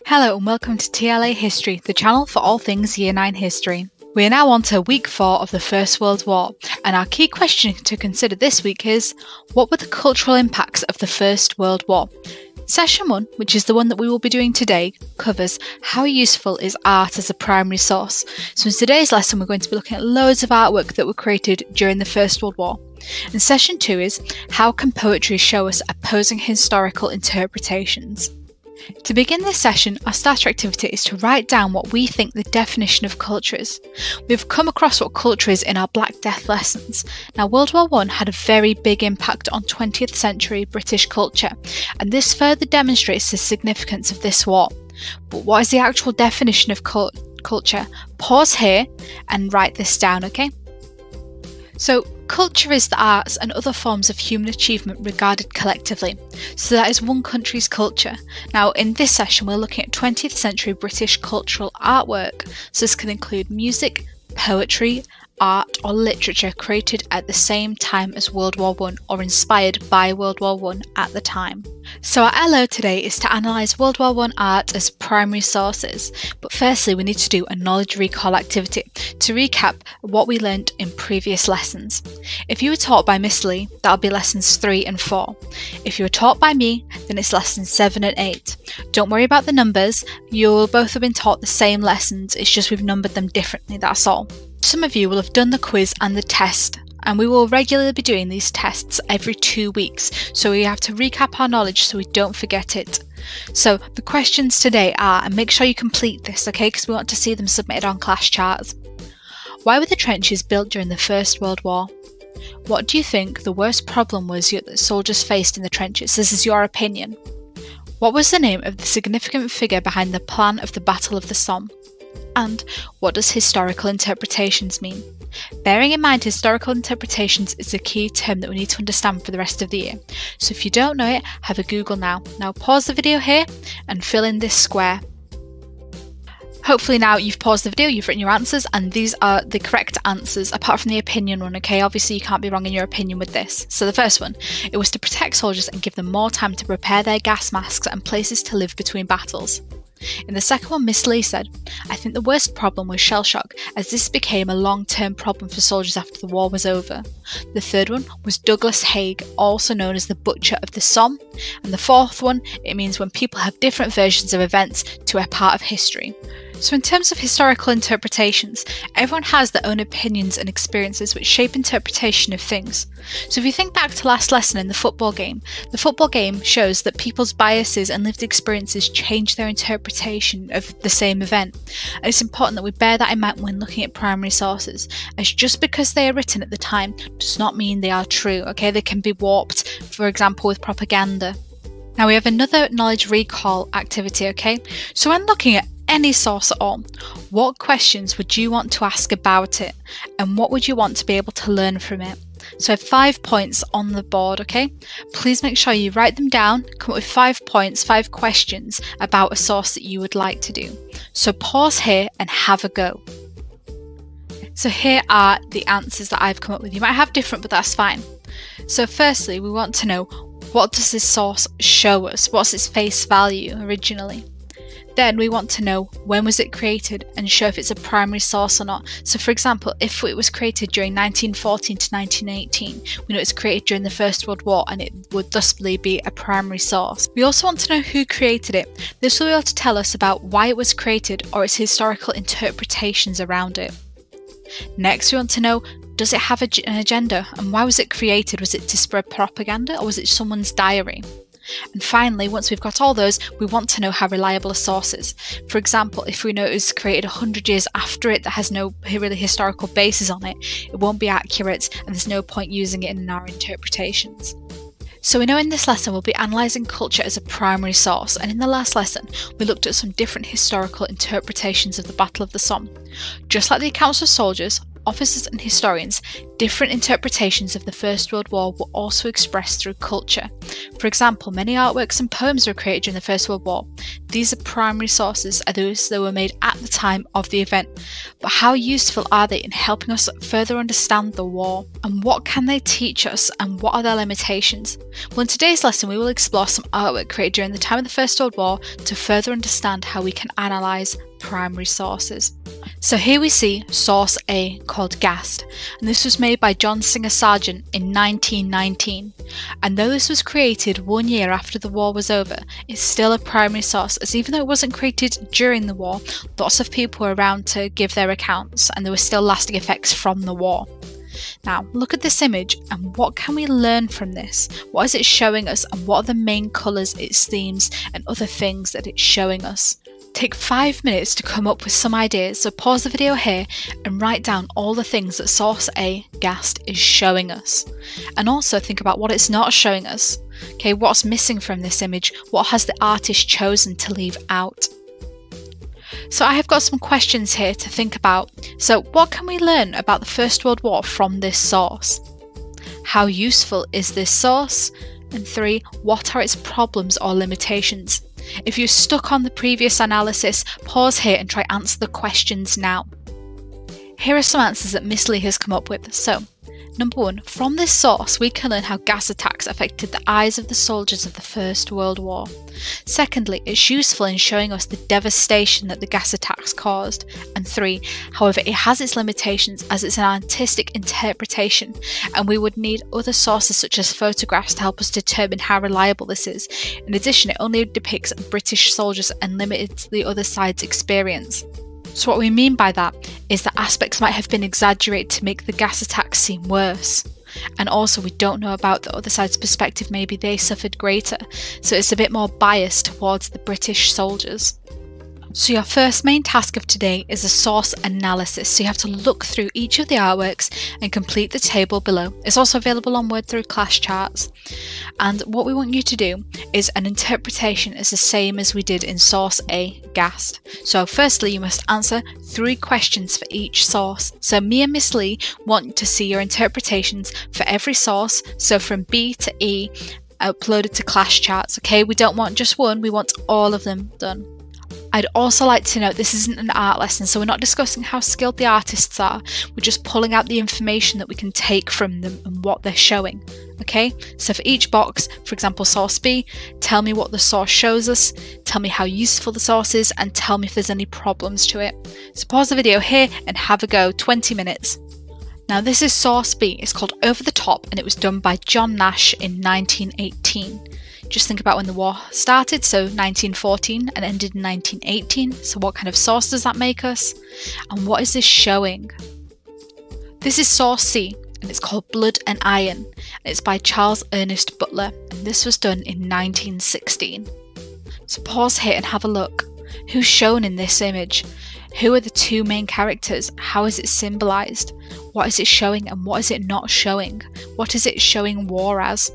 Hello and welcome to TLA History, the channel for all things Year 9 history. We are now on to week 4 of the First World War, and our key question to consider this week is, what were the cultural impacts of the First World War? Session 1, which is the one that we will be doing today, covers how useful is art as a primary source. So in today's lesson we're going to be looking at loads of artwork that were created during the First World War. And Session 2 is, how can poetry show us opposing historical interpretations? To begin this session, our starter activity is to write down what we think the definition of culture is. We've come across what culture is in our Black Death lessons. Now, World War I had a very big impact on 20th century British culture, and this further demonstrates the significance of this war. But what is the actual definition of culture? Pause here and write this down, okay? So, culture is the arts and other forms of human achievement regarded collectively. So that is one country's culture. Now, in this session, we're looking at 20th century British cultural artwork. So this can include music, poetry, art or literature created at the same time as World War I or inspired by World War I at the time. So our LO today is to analyse World War I art as primary sources, but firstly we need to do a knowledge recall activity to recap what we learnt in previous lessons. If you were taught by Miss Lee, that'll be lessons 3 and 4. If you were taught by me, then it's lessons 7 and 8. Don't worry about the numbers, you'll both have been taught the same lessons, it's just we've numbered them differently, that's all. Some of you will have done the quiz and the test, and we will regularly be doing these tests every 2 weeks, so we have to recap our knowledge so we don't forget it. So the questions today are, and make sure you complete this, okay, because we want to see them submitted on class charts. Why were the trenches built during the First World War? What do you think the worst problem was that soldiers faced in the trenches? This is your opinion. What was the name of the significant figure behind the plan of the Battle of the Somme? And what does historical interpretations mean? Bearing in mind historical interpretations is a key term that we need to understand for the rest of the year. So if you don't know it, have a Google now. Now pause the video here and fill in this square. Hopefully now you've paused the video, you've written your answers, and these are the correct answers apart from the opinion one, okay? Obviously you can't be wrong in your opinion with this. So the first one, it was to protect soldiers and give them more time to prepare their gas masks and places to live between battles. In the second one, Miss Lee said, I think the worst problem was shell shock, as this became a long-term problem for soldiers after the war was over. The third one was Douglas Haig, also known as the Butcher of the Somme. And the fourth one, it means when people have different versions of events to a part of history. So in terms of historical interpretations, everyone has their own opinions and experiences which shape interpretation of things. So if you think back to last lesson in the football game shows that people's biases and lived experiences change their interpretation of the same event. And it's important that we bear that in mind when looking at primary sources, as just because they are written at the time does not mean they are true, okay? They can be warped, for example with propaganda. Now we have another knowledge recall activity, okay? So when looking at any source at all, what questions would you want to ask about it, and what would you want to be able to learn from it? So I have 5 points on the board, okay? Please make sure you write them down, come up with 5 points, 5 questions about a source that you would like to do. So pause here and have a go. So here are the answers that I've come up with. You might have different, but that's fine. So firstly, we want to know, what does this source show us? What's its face value originally? Then we want to know, when was it created, and show if it's a primary source or not. So for example, if it was created during 1914 to 1918, we know it's created during the First World War and it would thusly be a primary source. We also want to know who created it. This will be able to tell us about why it was created or its historical interpretations around it. Next, we want to know, does it have an agenda, and why was it created? Was it to spread propaganda or was it someone's diary? And finally, once we've got all those, we want to know how reliable a source is. For example, if we know it was created 100 years after it that has no really historical basis on it, it won't be accurate and there's no point using it in our interpretations. So we know in this lesson we'll be analysing culture as a primary source, and in the last lesson we looked at some different historical interpretations of the Battle of the Somme. Just like the accounts of soldiers, officers and historians, different interpretations of the First World War were also expressed through culture. For example, many artworks and poems were created during the First World War. These are primary sources, are those that were made at the time of the event. But how useful are they in helping us further understand the war? And what can they teach us, and what are their limitations? Well, in today's lesson we will explore some artwork created during the time of the First World War to further understand how we can analyse primary sources. So here we see source A, called Ghast, and this was made by John Singer Sargent in 1919. And though this was created 1 year after the war was over, it's still a primary source, as even though it wasn't created during the war, lots of people were around to give their accounts, and there were still lasting effects from the war. Now, look at this image, and what can we learn from this? What is it showing us, and what are the main colours, its themes, and other things that it's showing us? Take 5 minutes to come up with some ideas, so pause the video here and write down all the things that source A, Ghast, is showing us. And also think about what it's not showing us. Okay, what's missing from this image? What has the artist chosen to leave out? So I have got some questions here to think about. So what can we learn about the First World War from this source? How useful is this source? And 3, what are its problems or limitations? If you're stuck on the previous analysis, pause here and try answer the questions now. Here are some answers that Miss Lee has come up with. So, number 1, from this source we can learn how gas attacks affected the eyes of the soldiers of the First World War. Secondly, it's useful in showing us the devastation that the gas attacks caused. And 3, however, it has its limitations as it's an artistic interpretation, and we would need other sources such as photographs to help us determine how reliable this is. In addition, it only depicts British soldiers and limits the other side's experience. So what we mean by that is that aspects might have been exaggerated to make the gas attacks seem worse. And also we don't know about the other side's perspective, maybe they suffered greater, so it's a bit more biased towards the British soldiers. So your first main task of today is a source analysis, so you have to look through each of the artworks and complete the table below. It's also available on Word through class charts. And what we want you to do is an interpretation is the same as we did in source A, Ghast. So firstly you must answer 3 questions for each source. So me and Miss Lee want to see your interpretations for every source, so from B to E, uploaded to class charts. Okay, we don't want just one, we want all of them done. I'd also like to note this isn't an art lesson, so we're not discussing how skilled the artists are, we're just pulling out the information that we can take from them and what they're showing. Okay, so for each box, for example source B, tell me what the source shows us, tell me how useful the source is, and tell me if there's any problems to it. So pause the video here and have a go, 20 minutes. Now this is source B, it's called Over the Top, and it was done by John Nash in 1918. Just think about when the war started, so 1914 and ended in 1918. So what kind of source does that make us? And what is this showing? This is source C, and it's called Blood and Iron. And it's by Charles Ernest Butler, and this was done in 1916. So pause here and have a look. Who's shown in this image? Who are the 2 main characters? How is it symbolised? What is it showing and what is it not showing? What is it showing war as?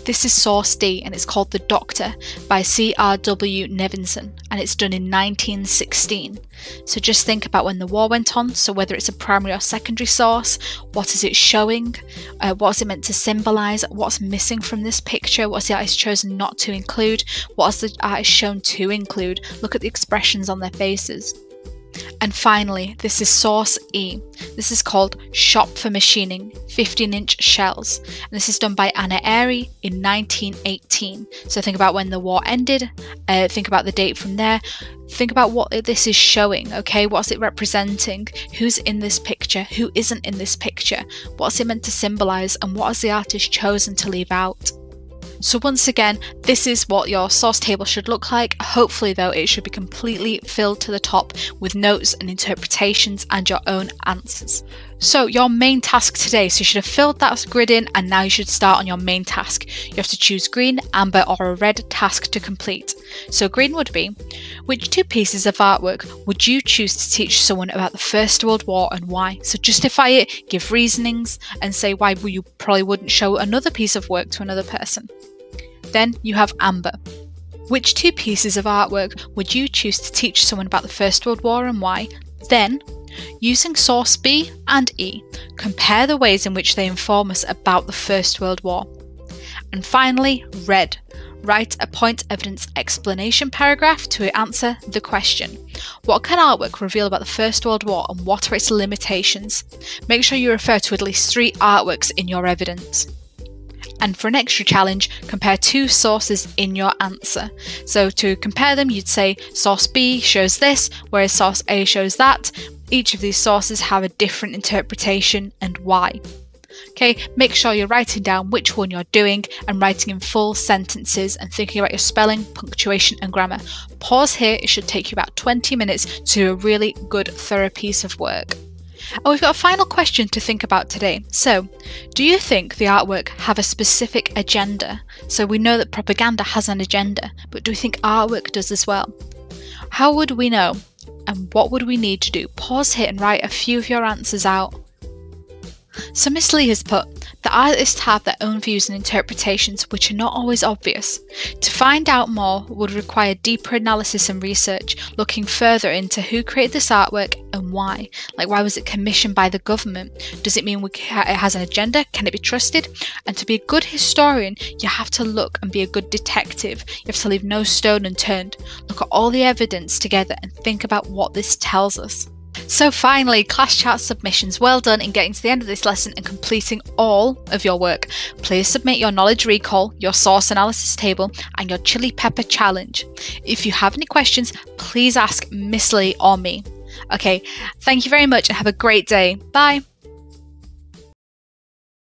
This is source D, and it's called The Doctor by C.R.W. Nevinson, and it's done in 1916. So just think about when the war went on, so whether it's a primary or secondary source, what is it showing, what's it meant to symbolise, what's missing from this picture, what's the artist chosen not to include, what has the artist shown to include, look at the expressions on their faces. And finally, this is source E. This is called Shop for Machining, 15-inch shells. And this is done by Anna Airy in 1918. So think about when the war ended, think about the date from there, think about what this is showing, okay? What's it representing? Who's in this picture? Who isn't in this picture? What's it meant to symbolise? And what has the artist chosen to leave out? So once again, this is what your source table should look like. Hopefully though, it should be completely filled to the top with notes and interpretations and your own answers. So your main task today, so you should have filled that grid in, and now you should start on your main task. You have to choose green, amber or a red task to complete. So green would be, which 2 pieces of artwork would you choose to teach someone about the First World War and why? So justify it, give reasonings, and say why you probably wouldn't show another piece of work to another person. Then you have amber. Which 2 pieces of artwork would you choose to teach someone about the First World War and why? Then, Using source B and E, compare the ways in which they inform us about the First World War. And finally, red. Write a point evidence explanation paragraph to answer the question. What can artwork reveal about the First World War and what are its limitations? Make sure you refer to at least 3 artworks in your evidence. And for an extra challenge, compare 2 sources in your answer. So to compare them, you'd say source B shows this, whereas source A shows that. Each of these sources have a different interpretation and why. Okay, make sure you're writing down which one you're doing and writing in full sentences and thinking about your spelling, punctuation and grammar. Pause here, it should take you about 20 minutes to do a really good thorough piece of work. And we've got a final question to think about today. So, do you think the artwork have a specific agenda? So we know that propaganda has an agenda, but do we think artwork does as well? How would we know? And what would we need to do? Pause here and write a few of your answers out. So Miss Lee has put, the artists have their own views and interpretations which are not always obvious. To find out more would require deeper analysis and research, looking further into who created this artwork and why. Like, why was it commissioned by the government? Does it mean it has an agenda? Can it be trusted? And to be a good historian, you have to look and be a good detective. You have to leave no stone unturned. Look at all the evidence together and think about what this tells us. So finally, class chart submissions. Well done in getting to the end of this lesson and completing all of your work. Please submit your knowledge recall, your source analysis table and your chili pepper challenge. If you have any questions, please ask Miss Lee or me. Okay, thank you very much and have a great day. Bye.